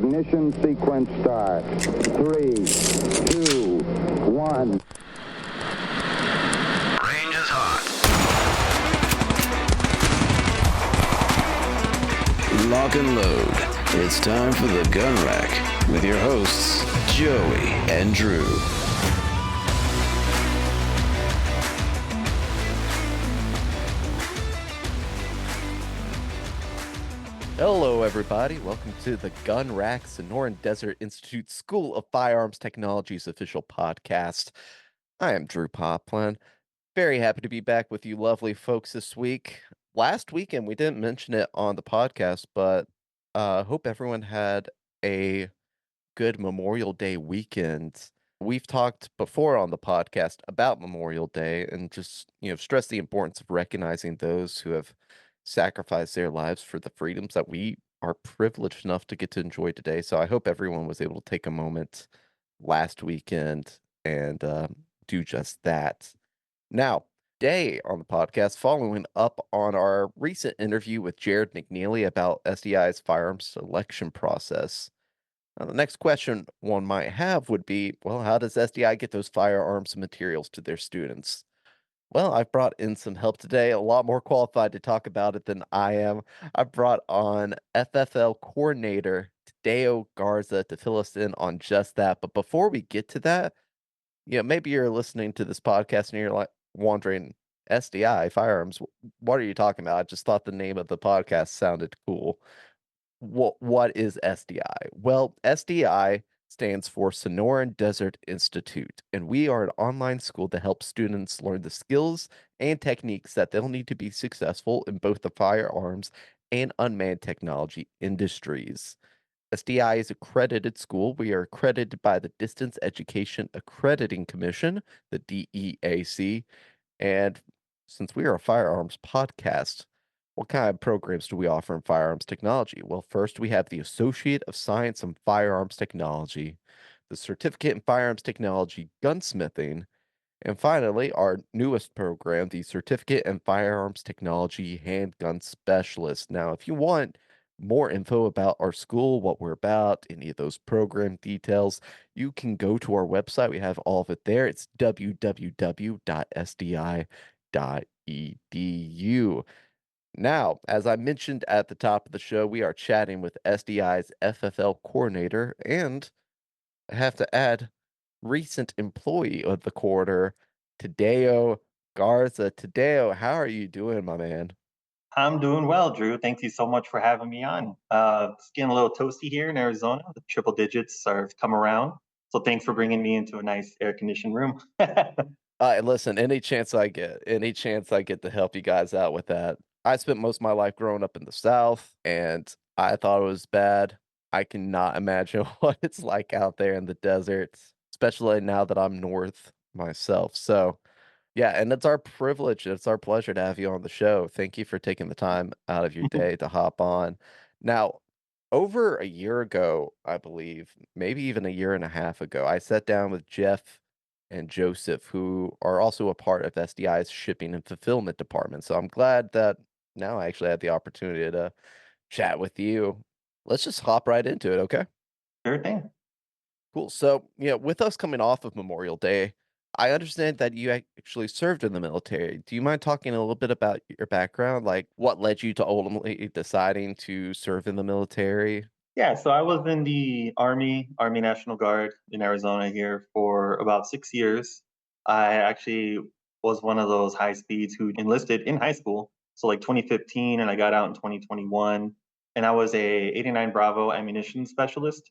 Ignition sequence start. 3, 2, 1. Range is hot. Lock and load. It's time for the Gun Rack with your hosts, Joey and Drew. Hello, everybody. Welcome to the Gun Rack Sonoran Desert Institute School of Firearms Technology's official podcast. I am Drew Poplin. Very happy to be back with you lovely folks this week. Last weekend, we didn't mention it on the podcast, but hope everyone had a good Memorial Day weekend. We've talked before on the podcast about Memorial Day and just, stress the importance of recognizing those who have sacrificed their lives for the freedoms that we are privileged enough to get to enjoy today. So I hope everyone was able to take a moment last weekend and do just that. Now, today on the podcast, following up on our recent interview with Jared McNeely about SDI's firearms selection process. Now, the next question one might have would be, well, how does SDI get those firearms and materials to their students? Well, I've brought in some help today, a lot more qualified to talk about it than I am. I've brought on FFL Coordinator Tadeo Garza to fill us in on just that. But before we get to that, maybe you're listening to this podcast and you're like wondering, SDI, firearms, what are you talking about? I just thought the name of the podcast sounded cool. What is SDI? Well, SDI stands for Sonoran Desert Institute, and we are an online school to help students learn the skills and techniques that they'll need to be successful in both the firearms and unmanned technology industries. SDI is accredited school. We are accredited by the Distance Education Accrediting Commission, the DEAC, and since we are a firearms podcast, what kind of programs do we offer in firearms technology? Well, first we have the Associate of Science in Firearms Technology, the Certificate in Firearms Technology Gunsmithing, and finally, our newest program, the Certificate in Firearms Technology Handgun Specialist. Now, if you want more info about our school, what we're about, any of those program details, you can go to our website. We have all of it there. It's www.sdi.edu. Now, as I mentioned at the top of the show, we are chatting with SDI's FFL coordinator and I have to add, recent employee of the quarter, Tadeo Garza. Tadeo, how are you doing, my man? I'm doing well, Drew. Thank you so much for having me on. It's getting a little toasty here in Arizona. The triple digits are come around. So thanks for bringing me into a nice air-conditioned room. Listen, any chance I get to help you guys out with that. I spent most of my life growing up in the South, and I thought it was bad. I cannot imagine what it's like out there in the deserts, especially now that I'm north myself. So, yeah, and it's our privilege, it's our pleasure to have you on the show. Thank you for taking the time out of your day to hop on. Now, over a year ago, I believe, maybe even a year and a half ago, I sat down with Jeff and Joseph, who are also a part of SDI's shipping and fulfillment department. So I'm glad that now I actually had the opportunity to chat with you. Let's just hop right into it, okay? Sure thing. Cool. So, with us coming off of Memorial Day, I understand that you actually served in the military. Do you mind talking a little bit about your background? Like what led you to ultimately deciding to serve in the military? Yeah, so I was in the Army National Guard in Arizona here for about 6 years. I actually was one of those high speeds who enlisted in high school. So like 2015, and I got out in 2021. And I was a 89 Bravo ammunition specialist.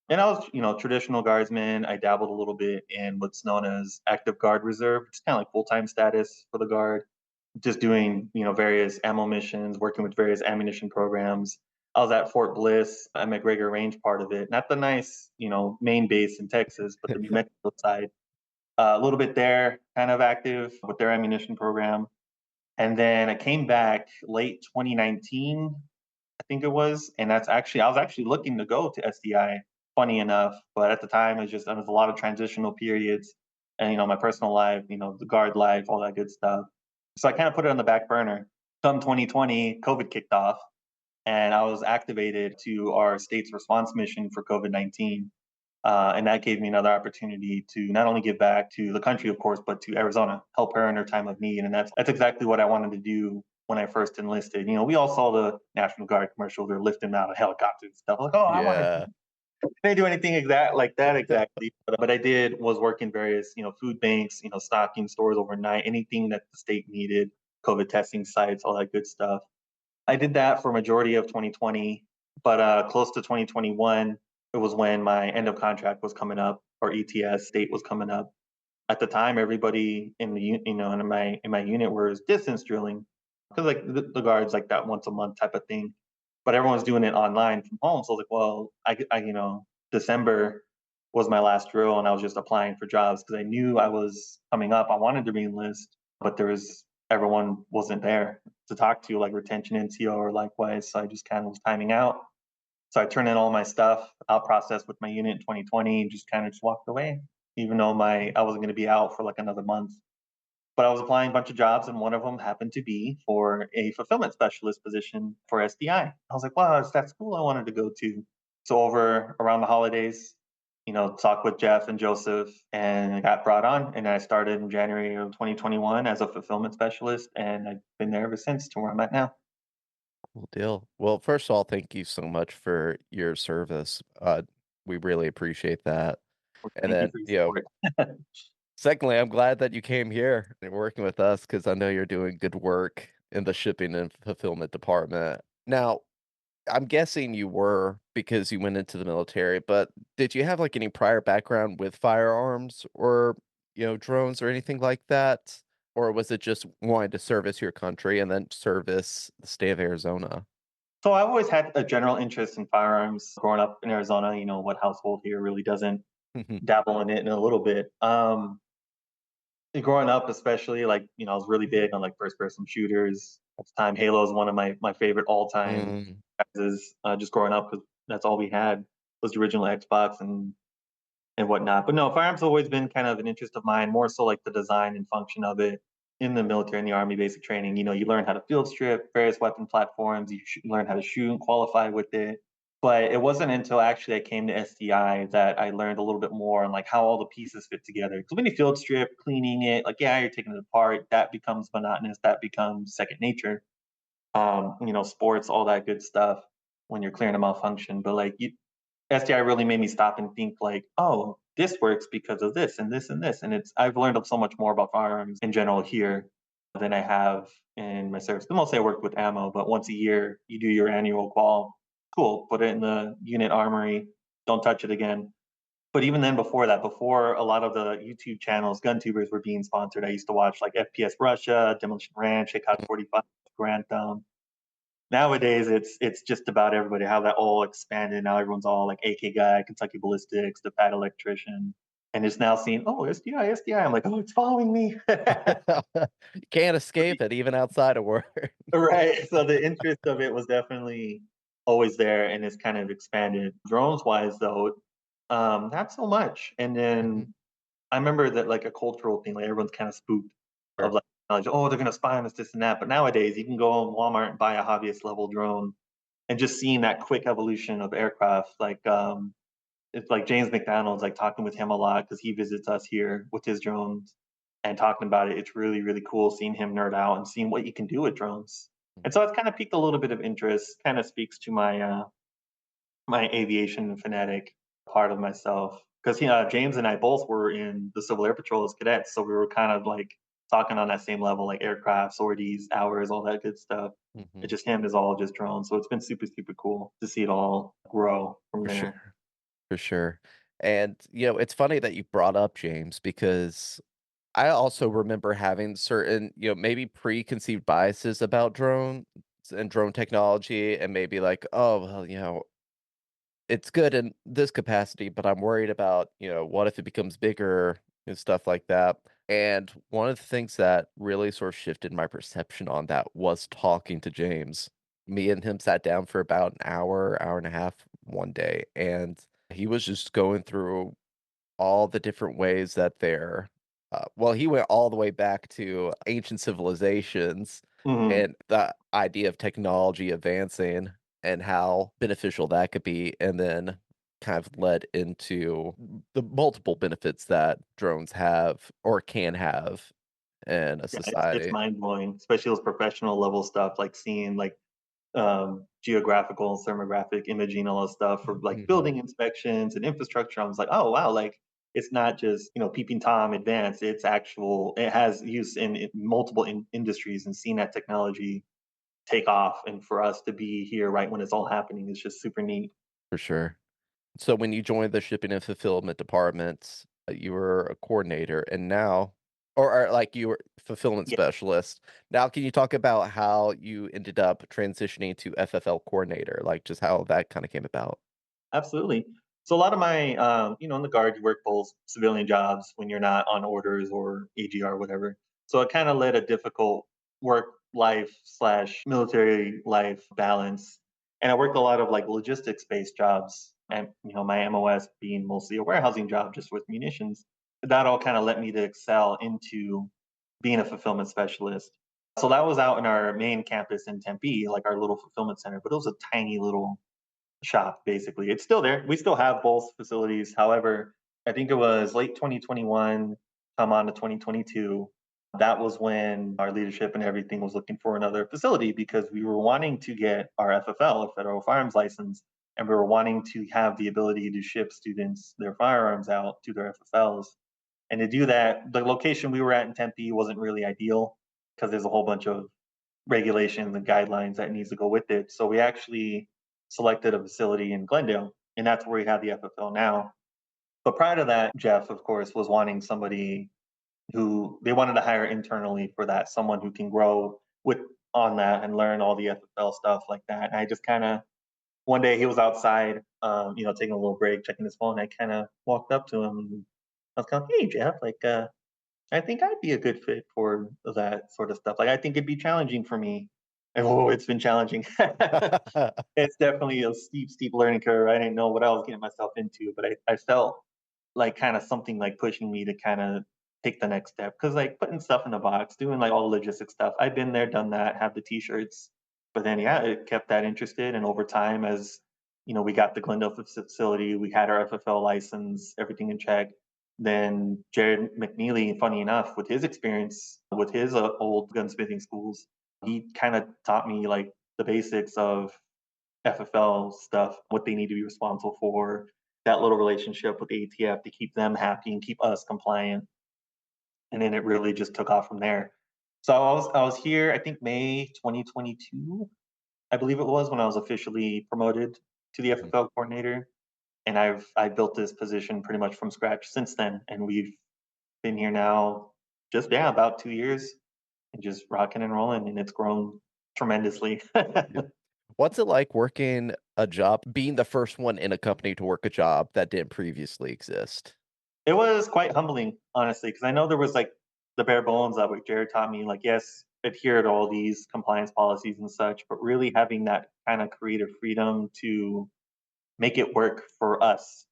And I was, traditional guardsman. I dabbled a little bit in what's known as active guard reserve. It's kind of like full-time status for the guard, just doing, various ammo missions, working with various ammunition programs. I was at Fort Bliss, at McGregor Range part of it, not the nice, main base in Texas, but the New Mexico side. A little bit there, kind of active with their ammunition program. And then I came back late 2019, I think it was, and I was actually looking to go to SDI, funny enough, but at the time there was a lot of transitional periods, and my personal life, the guard life, all that good stuff. So I kind of put it on the back burner. Come 2020, COVID kicked off, and I was activated to our state's response mission for COVID-19. And that gave me another opportunity to not only give back to the country, of course, but to Arizona, help her in her time of need. And that's exactly what I wanted to do when I first enlisted. We all saw the National Guard commercials; they're lifting out of helicopters and stuff. Like, oh, I want to. Yeah. Didn't do anything exact like that exactly, but I did was work in various food banks, stocking stores overnight, anything that the state needed, COVID testing sites, all that good stuff. I did that for a majority of 2020, but close to 2021, it was when my end of contract was coming up, or ETS date was coming up. At the time, everybody in the in my unit was distance drilling because like the guards like that once a month type of thing, but everyone's doing it online from home. So I was like, well, December was my last drill, and I was just applying for jobs because I knew I was coming up. I wanted to reenlist, but everyone wasn't there to talk to, like retention NCO or likewise. So I just kind of was timing out. So I turned in all my stuff, out processed with my unit in 2020, and just kind of just walked away, even though I wasn't going to be out for like another month. But I was applying a bunch of jobs, and one of them happened to be for a fulfillment specialist position for SDI. I was like, wow, it's that school I wanted to go to. So over around the holidays, talked with Jeff and Joseph, and I got brought on, and I started in January of 2021 as a fulfillment specialist, and I've been there ever since to where I'm at now. Cool deal. Well, first of all, thank you so much for your service. We really appreciate that. And Thank you then, for your support. secondly, I'm glad that you came here and working with us because I know you're doing good work in the shipping and fulfillment department. Now, I'm guessing you were because you went into the military, but did you have like any prior background with firearms or, drones or anything like that? Or was it just wanting to service your country and then service the state of Arizona? So I always had a general interest in firearms growing up in Arizona. What household here really doesn't dabble in it in a little bit. Growing up, especially, like, I was really big on like first person shooters. At the time, Halo is one of my favorite all time Mm, franchises. Just growing up, because that's all we had was the original Xbox and whatnot. But no, firearms have always been kind of an interest of mine, more so like the design and function of it. In the military and the army basic training, you learn how to field strip various weapon platforms, learn how to shoot and qualify with it. But it wasn't until actually I came to SDI that I learned a little bit more on like how all the pieces fit together. Because when you field strip, cleaning it, like yeah, you're taking it apart, that becomes monotonous, that becomes second nature. Sports, all that good stuff when you're clearing a malfunction. But like SDI really made me stop and think like, oh, this works because of this and this and this. And I've learned so much more about firearms in general here than I have in my service. Mostly I worked with ammo, but once a year you do your annual qual. Cool, put it in the unit armory, don't touch it again. But even then, before that, before a lot of the YouTube channels, gun tubers were being sponsored, I used to watch like FPS Russia, Demolition Ranch, Chicago 45, Grantham. Nowadays, it's just about everybody. How that all expanded. Now everyone's all like AK guy, Kentucky Ballistics, the Pad Electrician, and it's now seen. Oh, SDI, SDI. I'm like, oh, it's following me. You can't escape it even outside of work. Right. So the interest of it was definitely always there, and it's kind of expanded. Drones wise, though, not so much. And Mhm. then I remember that like a cultural thing, like everyone's kind of spooked of Sure. like, oh, they're gonna spy on us, this and that. But nowadays, you can go on Walmart and buy a hobbyist level drone, and just seeing that quick evolution of aircraft, like it's like James McDonald's like talking with him a lot because he visits us here with his drones and talking about it. It's really, really cool seeing him nerd out and seeing what you can do with drones. And so it's kind of piqued a little bit of interest, kind of speaks to my aviation fanatic part of myself. Because James and I both were in the Civil Air Patrol as cadets, so we were kind of like talking on that same level, like aircraft, sorties, hours, all that good stuff. It Mhm. just him is all just drones, so it's been super, super cool to see it all grow from For there. sure. For sure. And, it's funny that you brought up James because I also remember having certain, maybe preconceived biases about drones and drone technology and maybe like, oh, well, it's good in this capacity, but I'm worried about, what if it becomes bigger and stuff like that. And one of the things that really sort of shifted my perception on that was talking to James. Me and him sat down for about an hour, hour and a half one day, and he was just going through all the different ways that well, he went all the way back to ancient civilizations Mhm. and the idea of technology advancing. and how beneficial that could be, and then kind of led into the multiple benefits that drones have or can have in a Yeah, it's society. mind blowing, especially those professional level stuff, like seeing like geographical, thermographic imaging, all that stuff for like Mhm, building inspections and infrastructure. I was like, oh wow, like it's not just peeping tom advanced. It's actual. It has use in multiple industries, and seeing that technology take off, and for us to be here right when it's all happening is just super neat. for sure. So when you joined the shipping and fulfillment departments, you were a coordinator, and now, or like you were fulfillment Yeah, specialist. Now, can you talk about how you ended up transitioning to FFL coordinator, like just how that kind of came about? absolutely. So a lot of my, in the guard, you work both civilian jobs when you're not on orders or AGR, whatever. So it kind of led a difficult work life slash military life balance. And I worked a lot of like logistics based jobs, and my MOS being mostly a warehousing job just with munitions. That all kind of led me to excel into being a fulfillment specialist. So that was out in our main campus in Tempe, like our little fulfillment center, but it was a tiny little shop, basically. It's still there. We still have both facilities. However, I think it was late 2021, come on to 2022. That was when our leadership and everything was looking for another facility because we were wanting to get our FFL, a federal firearms license, and we were wanting to have the ability to ship students their firearms out to their FFLs. And to do that, the location we were at in Tempe wasn't really ideal because there's a whole bunch of regulations and guidelines that needs to go with it. So we actually selected a facility in Glendale, and that's where we have the FFL now. But prior to that, Jeff, of course, was wanting somebody who they wanted to hire internally for that, someone who can grow with on that and learn all the FFL stuff like that. And I just kind of one day he was outside, taking a little break, checking his phone. I kind of walked up to him. And I was kind of, hey, Jeff, like, I think I'd be a good fit for that sort of stuff. Like, I think it'd be challenging for me. And oh, it's been challenging. It's definitely a steep, steep learning curve. I didn't know what I was getting myself into, but I felt like kind of something like pushing me to kind of take the next step. Cause like putting stuff in the box, doing like all the logistics stuff. I've been there, done that, have the t-shirts. But then yeah, it kept that interested. And over time, as we got the Glendale facility, we had our FFL license, everything in check. Then Jared McNeely, funny enough, with his experience with his old gunsmithing schools, he kind of taught me like the basics of FFL stuff, what they need to be responsible for, that little relationship with ATF to keep them happy and keep us compliant. And then it really just took off from there. So I was here, I think May 2022, I believe it was when I was officially promoted to the Mhm. FFL coordinator. And I built this position pretty much from scratch since then. And we've been here now just about 2 years and just rocking and rolling, and it's grown tremendously. Yeah. What's it like working a job, being the first one in a company to work a job that didn't previously exist? It was quite humbling, honestly, because I know there was like the bare bones of what Jared taught me, like, yes, adhere to all these compliance policies and such, but really having that kind of creative freedom to make it work for us,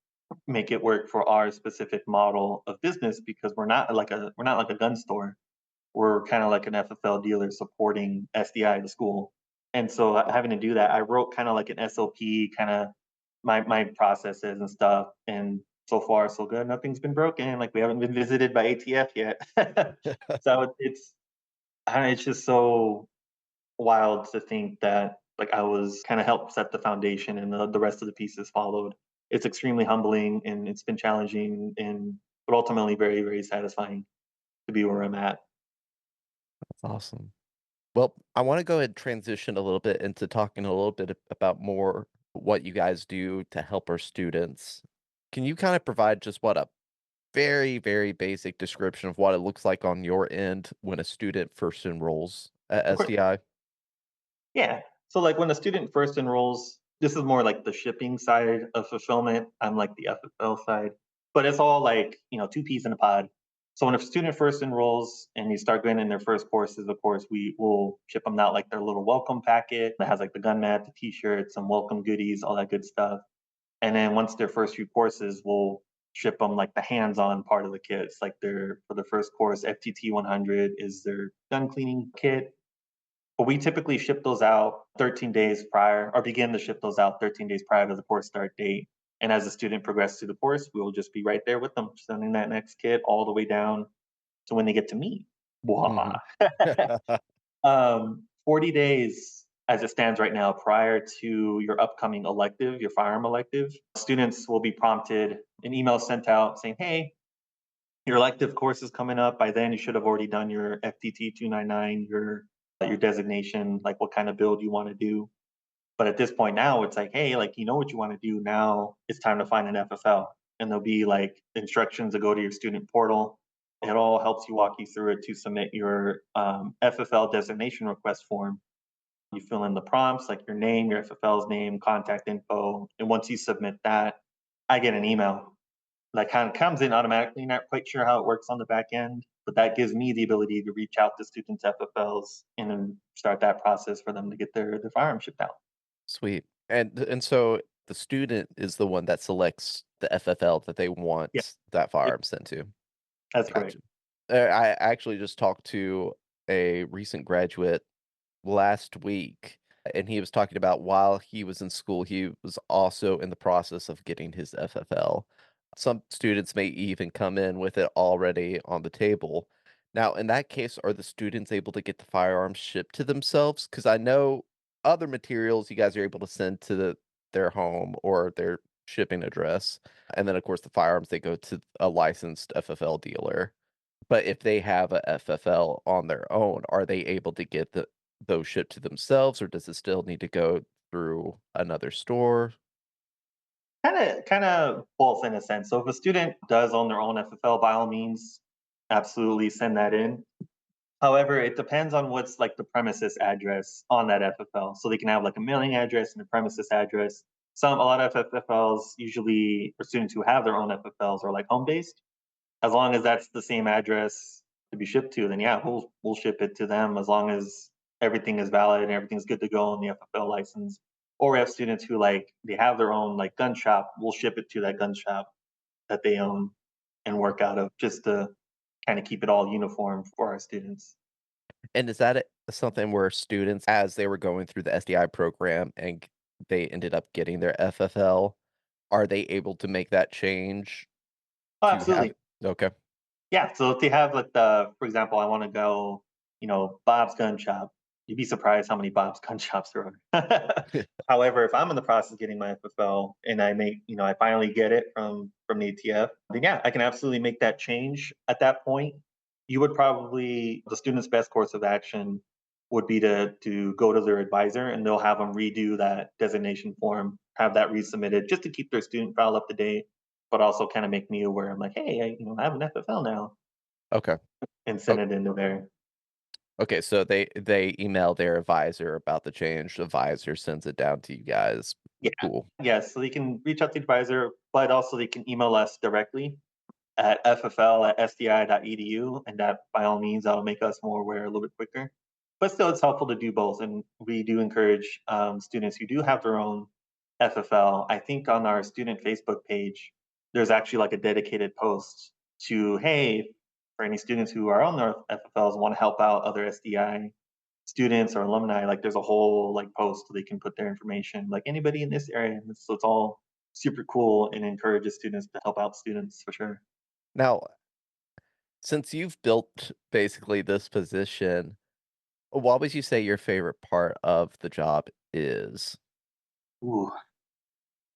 make it work for our specific model of business because we're not like a gun store. We're kind of like an FFL dealer supporting SDI, the school. And so having to do that, I wrote kind of like an SOP, kind of my processes and stuff. And so far, so good. Nothing's been broken. Like we haven't been visited by ATF yet. So it's just so wild to think that like I was kind of helped set the foundation and the rest of the pieces followed. It's extremely humbling and it's been challenging and but ultimately very, very satisfying to be where I'm at. That's awesome. Well, I want to go ahead and transition a little bit into talking a little bit about more what you guys do to help our students. Can you kind of provide just what a very, very basic description of what it looks like on your end when a student first enrolls at Of course. SDI? Yeah. So like when a student first enrolls, this is more like the shipping side of fulfillment. I'm like the FFL side, but it's all like, two peas in a pod. So when a student first enrolls and you start going in their first courses, of course, we will ship them out like their little welcome packet that has like the gun mat, the t-shirts, some welcome goodies, all that good stuff. And then once their first few courses, we'll ship them like the hands-on part of the kit. It's like their for the first course, FTT 100 is their gun cleaning kit. But we typically ship those out 13 days prior, or begin to ship those out 13 days prior to the course start date. And as the student progresses through the course, we will just be right there with them, sending that next kit all the way down to when they get to me. Hmm. 40 days as it stands right now prior to your upcoming elective, your firearm elective, students will be prompted, an email sent out saying, hey, your elective course is coming up. By then, you should have already done your FTT 299, your designation, like what kind of build you want to do. But at this point now, it's like, hey, like you know what you want to do. Now it's time to find an FFL, and there'll be like instructions to go to your student portal. It all helps you walk you through it to submit your FFL designation request form. You fill in the prompts like your name, your FFL's name, contact info, and once you submit that, I get an email that kind of comes in automatically. Not quite sure how it works on the back end, but that gives me the ability to reach out to students' FFLs and then start that process for them to get their firearm shipped out. Sweet. And so the student is the one that selects the FFL that they Yeah, want that yeah, firearm sent to. that's correct. Gotcha. I actually just talked to a recent graduate last week, and he was talking about while he was in school, he was also in the process of getting his FFL. Some students may even come in with it already on the table. Now, in that case, are the students able to get the firearms shipped to themselves? Because I know other materials you guys are able to send to their home or their shipping address. And then, of course, the firearms, they go to a licensed FFL dealer. But if they have a FFL on their own, are they able to get those shipped to themselves, or does it still need to go through another store? Kind of both in a sense. So if a student does own their own FFL, by all means, absolutely send that in. However, it depends on what's like the premises address on that FFL. So they can have like a mailing address and a premises address. A lot of FFLs usually for students who have their own FFLs are like home based. As long as that's the same address to be shipped to, then yeah, we'll ship it to them as long as everything is valid and everything's good to go on the FFL license. Or we have students who like they have their own like gun shop, we'll ship it to that gun shop that they own and work out of just to kind of keep it all uniform for our students. And is that something where students, as they were going through the SDI program and they ended up getting their FFL, are they able to make that change Oh, to have absolutely. it? Okay. Yeah, so if they have like for example, I want to go, Bob's gun shop. You'd be surprised how many Bob's gun shops there are. However, if I'm in the process of getting my FFL and I finally get it from the ATF, then yeah, I can absolutely make that change. At that point, you would probably the student's best course of action would be to go to their advisor and they'll have them redo that designation form, have that resubmitted just to keep their student file up to date but also kind of make me aware. I'm like, hey, I have an FFL now, Okay. and O send it into there. okay, so they email their advisor about the change, the advisor sends it down to you guys. Yeah, Cool. yeah. So they can reach out to the advisor, but also they can email us directly at ffl@sdi.edu, and that by all means that'll make us more aware a little bit quicker. But still, it's helpful to do both, and we do encourage students who do have their own FFL. I think on our student Facebook page, there's actually like a dedicated post to hey, for any students who are on their FFLs want to help out other SDI students or alumni. Like there's a whole like post so they can put their information. Like anybody in this area, so it's all super cool and encourages students to help out students for sure. Now, since you've built basically this position, what would you say your favorite part of the job is? Ooh,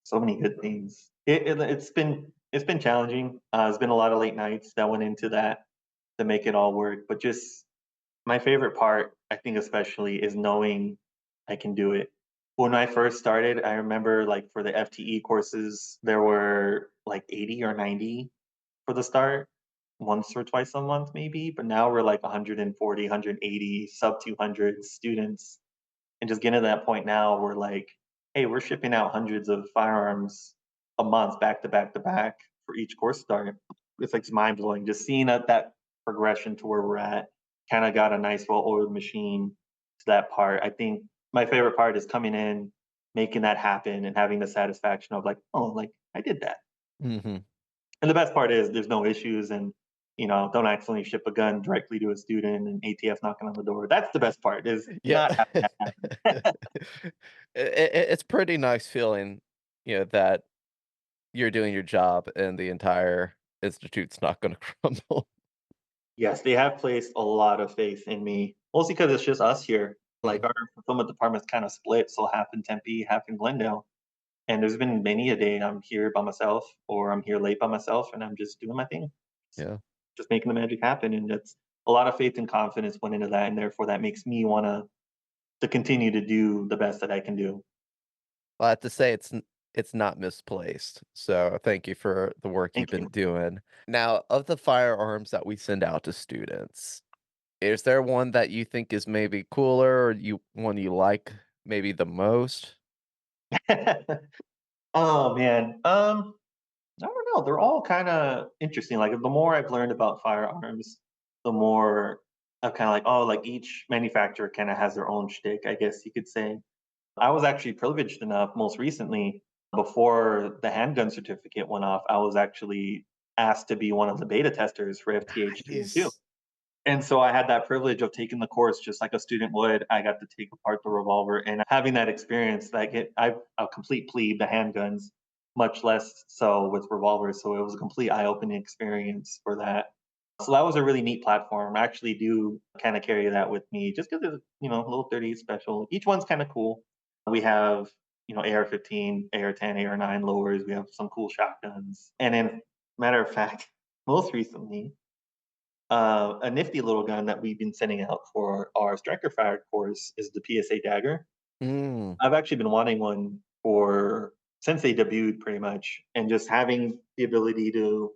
so many good things. It's been challenging. There's been a lot of late nights that went into that to make it all work. But just my favorite part, I think especially, is knowing I can do it. When I first started, I remember like for the FTE courses, there were like 80 or 90 for the start, once or twice a month maybe. But now we're like 140, 180, sub 200 students and just getting to that point now where like, hey, we're shipping out hundreds of firearms a month back to back to back for each course start. It's like mind blowing just seeing that progression to where we're at. Kind of got a nice well oiled machine to that part. I think my favorite part is coming in, making that happen, and having the satisfaction of like, oh, like I did that. Mhm. And the best part is there's no issues, and don't accidentally ship a gun directly to a student and ATF knocking on the door. That's the best part is Yeah. not having that happen. It's pretty nice feeling, that you're doing your job and the entire institute's not gonna crumble. Yes, they have placed a lot of faith in me, mostly because it's just us here. Like Mm, our fulfillment department's kind of split, so half in Tempe, half in Glendale. And there's been many a day I'm here by myself or I'm here late by myself and I'm just doing my thing, yeah. just making the magic happen. And that's a lot of faith and confidence went into that. And therefore that makes me want to continue to do the best that I can do. Well, I have to say it's not misplaced, so thank you for the work you've Thank been you. doing. Now, of the firearms that we send out to students, is there one that you think is maybe cooler or one you like maybe the most? Oh man. I don't know. They're all kind of interesting. Like the more I've learned about firearms, the more I'm kind of like, oh, like each manufacturer kind of has their own shtick, I guess you could say. I was actually privileged enough most recently, before the handgun certificate went off, I was actually asked to be one of the beta testers for FTH 2 and 2. Nice. And so I had that privilege of taking the course just like a student would. I got to take apart the revolver and having that experience, like I've a complete plebe the handguns, much less so with revolvers. So it was a complete eye-opening experience for that. So that was a really neat platform. I actually do kind of carry that with me just because it's, a little 30 special. Each one's kind of cool. We have, AR-15, AR-10, AR-9 lowers. We have some cool shotguns. And then, matter of fact, most recently, a nifty little gun that we've been sending out for our striker fire course is the PSA Dagger. Mm, I've actually been wanting one for since they debuted pretty much, and just having the ability to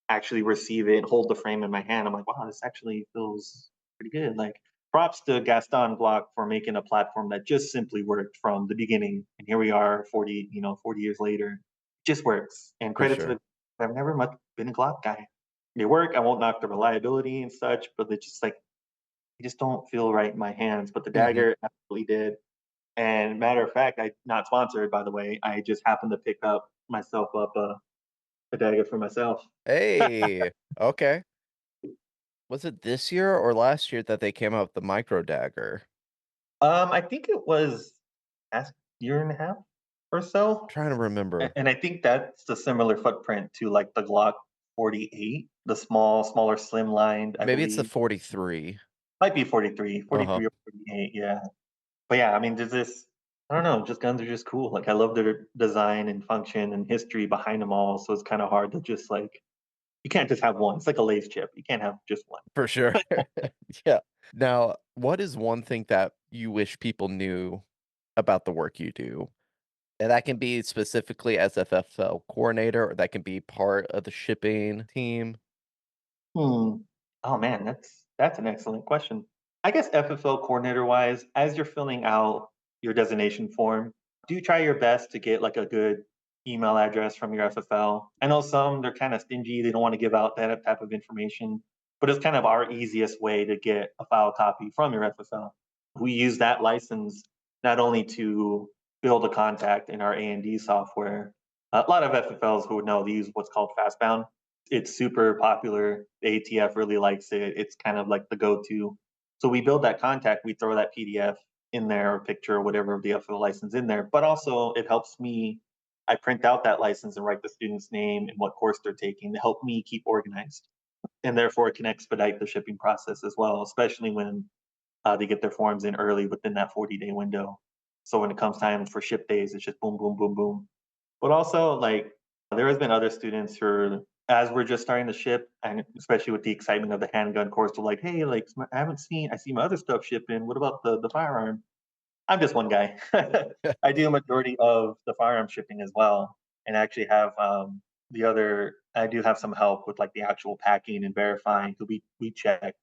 actually receive it, hold the frame in my hand, I'm like, wow, this actually feels pretty good. Like props to Gaston Glock for making a platform that just simply worked from the beginning. And here we are 40 years later. It just works. And for credit to sure. the I've never much been a Glock guy. They work. I won't knock the reliability and such, but they just like they just don't feel right in my hands. But the Mhm. dagger absolutely did. And matter of fact, I not sponsored by the way. I just happened to pick up myself up a dagger for myself. Hey, okay. Was it this year or last year that they came out with the micro dagger? I think it was last year and a half or so. Trying to remember. And I think that's a similar footprint to like the Glock 48, the smaller, slim lined, I Maybe it's the believe. 43. Might be 43, Uh-huh. 43 or 48, yeah. But yeah, I mean, there's this I don't know, just guns are just cool. Like I love their design and function and history behind them all. So it's kind of hard to just like you can't just have one. It's like a Lay's chip. You can't have just one. For sure. Yeah. Now, what is one thing that you wish people knew about the work you do? And that can be specifically as FFL coordinator, or that can be part of the shipping team. Hmm. Oh man, that's an excellent question. I guess FFL coordinator wise, as you're filling out your designation form, do try your best to get like a good email address from your FFL. I know some they're kind of stingy; they don't want to give out that type of information, but it's kind of our easiest way to get a file copy from your FFL. We use that license not only to build a contact in our A&D software. A lot of FFLs who would know they use what's called Fastbound. It's super popular. The ATF really likes it. It's kind of like the go-to. So we build that contact. We throw that PDF in there or picture or whatever of the FFL license in there. But also it helps me. I print out that license and write the student's name and what course they're taking to help me keep organized. And therefore it can expedite the shipping process as well, especially when they get their forms in early within that 40-day window. So when it comes time for ship days, it's just boom, boom, boom, boom. But also, like, there has been other students who, as we're just starting to ship, and especially with the excitement of the handgun course, they're like, "Hey, like, I see my other stuff shipping. What about the firearm?" I'm just one guy. I do a majority of the firearm shipping as well, and I actually have the other. I do have some help with like the actual packing and verifying. So we check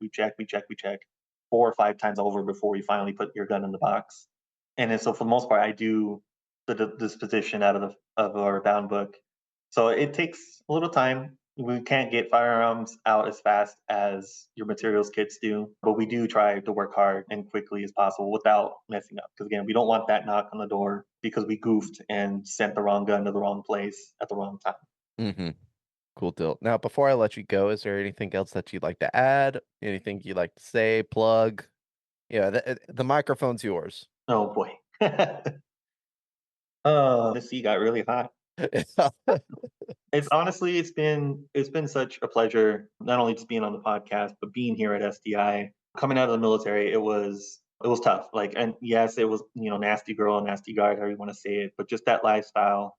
4 or 5 times over before we finally put your gun in the box. And then so for the most part, I do the disposition out of the of our bound book. So it takes a little time. We can't get firearms out as fast as your materials kits do, but we do try to work hard and quickly as possible without messing up. Because again, we don't want that knock on the door because we goofed and sent the wrong gun to the wrong place at the wrong time. Mhm. Cool deal. Now, before I let you go, is there anything else that you'd like to add? Anything you'd like to say, plug? Yeah, the microphone's yours. Oh boy. The sea got really hot. It's honestly, it's been such a pleasure, not only just being on the podcast, but being here at SDI. Coming out of the military, it was tough. Like, and yes, it was, nasty girl, nasty guard, however you want to say it, but just that lifestyle,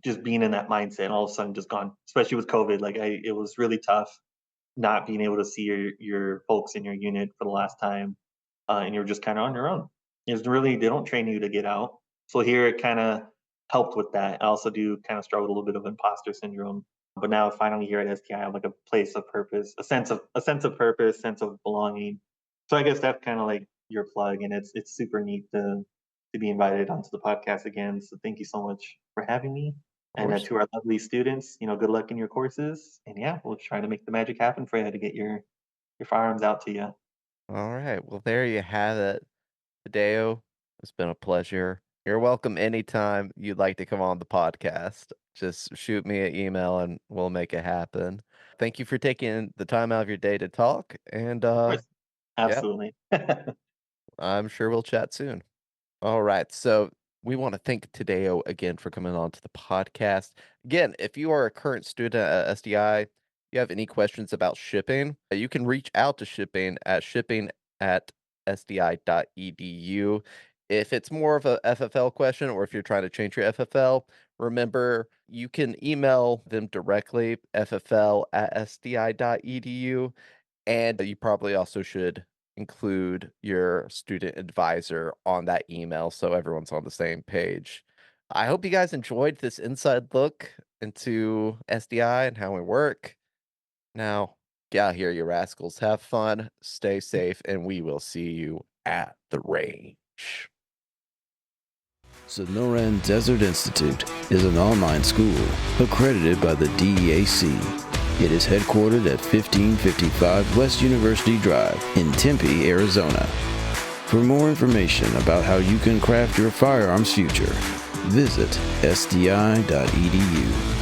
just being in that mindset, all of a sudden just gone. Especially with COVID, it was really tough not being able to see your folks in your unit for the last time, and you're just kind of on your own. It's really, they don't train you to get out. So here it kind of helped with that. I also do kind of struggle with a little bit of imposter syndrome, but now finally here at STI, I have like a place of purpose, a sense of purpose, sense of belonging. So I guess that's kind of like your plug, and it's super neat to be invited onto the podcast again. So thank you so much for having me. Of And course. to our lovely students, good luck in your courses. And yeah, we'll try to make the magic happen for you to get your firearms out to you. All right. Well, there you have it. Tadeo, it's been a pleasure. You're welcome anytime you'd like to come on the podcast. Just shoot me an email and we'll make it happen. Thank you for taking the time out of your day to talk. And Of course, yeah, absolutely. I'm sure we'll chat soon. All right. So we want to thank Tadeo again for coming on to the podcast. Again, if you are a current student at SDI, you have any questions about shipping, you can reach out to shipping@sdi.edu. If it's more of a FFL question or if you're trying to change your FFL, remember you can email them directly, ffl@sdi.edu. And you probably also should include your student advisor on that email so everyone's on the same page. I hope you guys enjoyed this inside look into SDI and how we work. Now, get out here, you rascals. Have fun, stay safe, and we will see you at the range. Sonoran Desert Institute is an online school accredited by the DEAC. It is headquartered at 1555 West University Drive in Tempe, Arizona. For more information about how you can craft your firearms future, visit sdi.edu.